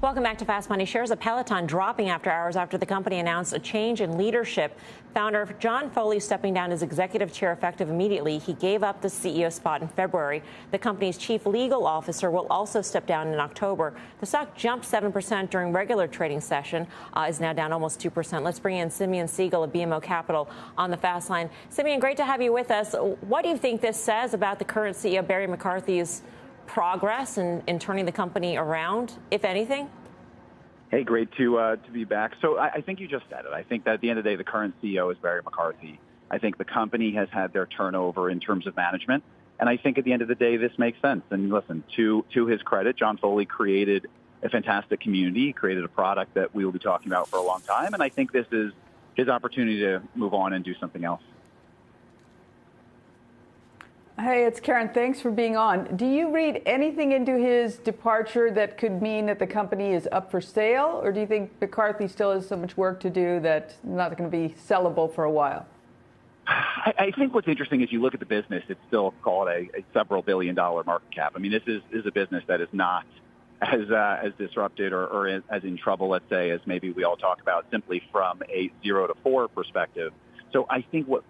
Welcome back to Fast Money. Shares of Peloton dropping after hours after the company announced a change in leadership. Founder John Foley stepping down as executive chair effective immediately. He gave up the CEO spot in February. The company's chief legal officer will also step down in October. The stock jumped 7% during regular trading session, is now down almost 2%. Let's bring in Simeon Siegel of BMO Capital on the fast line. Simeon, great to have you with us. What do you think this says about the current CEO, Barry McCarthy's progress in turning the company around, if anything? Hey, great to be back. So I think you just said it. I think that at the end of the day, the current CEO is Barry McCarthy. I think the company has had their turnover in terms of management. And I think at the end of the day, this makes sense. And listen, to his credit, John Foley created a fantastic community, he created a product that we will be talking about for a long time. And I think this is his opportunity to move on and do something else. Hey, it's Karen. Thanks for being on. Do you read anything into his departure that could mean that the company is up for sale? Or do you think McCarthy still has so much work to do that's not going to be sellable for a while? I think what's interesting is you look at the business, it's still called a several billion-dollar market cap. I mean, this is a business that is not as disrupted or as in trouble, let's say, as maybe we all talk about simply from a 0 to 4 perspective. So I think what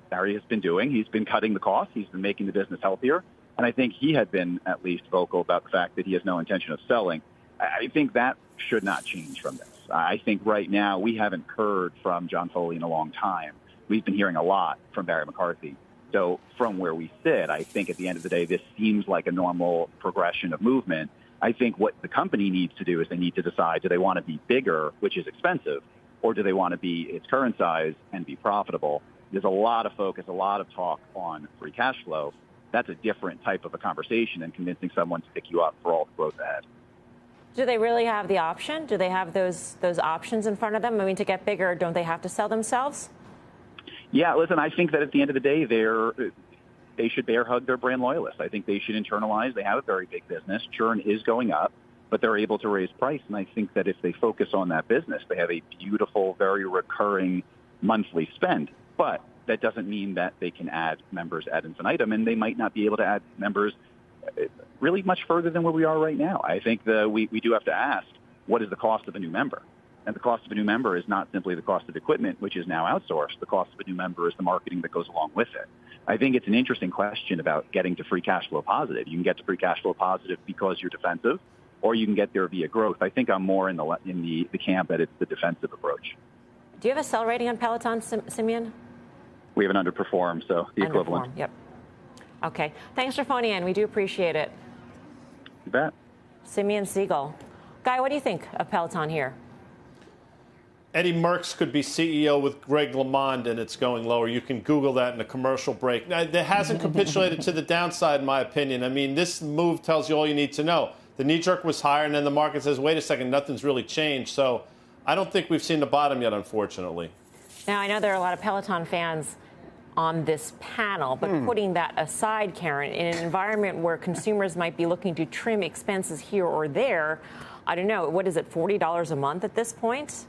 Barry has been doing, he's been cutting the costs, he's been making the business healthier, and I think he had been at least vocal about the fact that he has no intention of selling. I think that should not change from this. I think right now we haven't heard from John Foley in a long time. We've been hearing a lot from Barry McCarthy. So from where we sit, I think at the end of the day, this seems like a normal progression of movement. I think what the company needs to do is they need to decide, do they want to be bigger, which is expensive, or do they want to be its current size and be profitable? There's a lot of focus, a lot of talk on free cash flow. That's a different type of a conversation than convincing someone to pick you up for all the growth ahead. Do they really have the option? Do they have those options in front of them? I mean, to get bigger, don't they have to sell themselves? Yeah, listen, I think that at the end of the day, they should bear hug their brand loyalists. I think they should internalize. They have a very big business. Churn is going up, but they're able to raise price. And I think that if they focus on that business, they have a beautiful, very recurring monthly spend. But that doesn't mean that they can add members ad infinitum, and they might not be able to add members really much further than where we are right now. I think we do have to ask, what is the cost of a new member? And the cost of a new member is not simply the cost of equipment, which is now outsourced. The cost of a new member is the marketing that goes along with it. I think it's an interesting question about getting to free cash flow positive. You can get to free cash flow positive because you're defensive, or you can get there via growth. I think I'm more in the camp that it's the defensive approach. Do you have a sell rating on Peloton, Simeon? We have an underperform, so the equivalent. Yep. Okay. Thanks for phoning in. We do appreciate it. You bet. Simeon Siegel. Guy, what do you think of Peloton here? Eddie Merckx could be CEO with Greg LeMond, and it's going lower. You can Google that in a commercial break. Now, it hasn't capitulated to the downside, in my opinion. I mean, this move tells you all you need to know. The knee jerk was higher, and then the market says, wait a second, nothing's really changed. So I don't think we've seen the bottom yet, unfortunately. Now, I know there are a lot of Peloton fans on this panel, but putting that aside, Karen, in an environment where consumers might be looking to trim expenses here or there, I don't know, what is it, $40 a month at this point?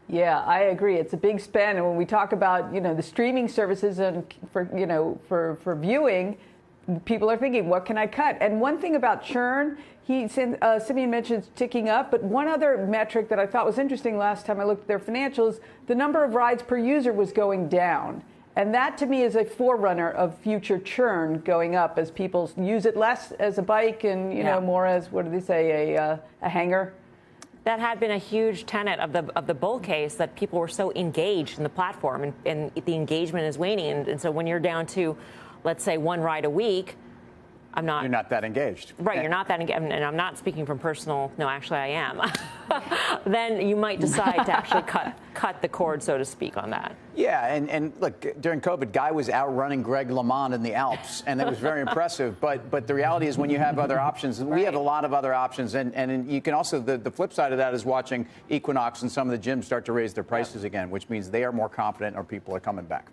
Yeah, I agree. It's a big spend. And when we talk about, the streaming services and for viewing, people are thinking, what can I cut? And one thing about churn, Simeon mentioned ticking up, but one other metric that I thought was interesting last time I looked at their financials, the number of rides per user was going down. And that, to me, is a forerunner of future churn going up as people use it less as a bike and, more as, what do they say, a hanger. That had been a huge tenet of the bull case, that people were so engaged in the platform, and the engagement is waning. And so when you're down to, let's say, one ride a week, you're not that engaged. Right, you're not that engaged. And I'm not speaking from personal, no, actually I am. Then you might decide to actually cut the cord, so to speak, on that. Yeah, and look, during COVID, Guy was outrunning Greg LeMond in the Alps, and it was very impressive. But the reality is, when you have other options, we have a lot of other options. And you can also, the flip side of that is watching Equinox and some of the gyms start to raise their prices again, which means they are more confident or people are coming back.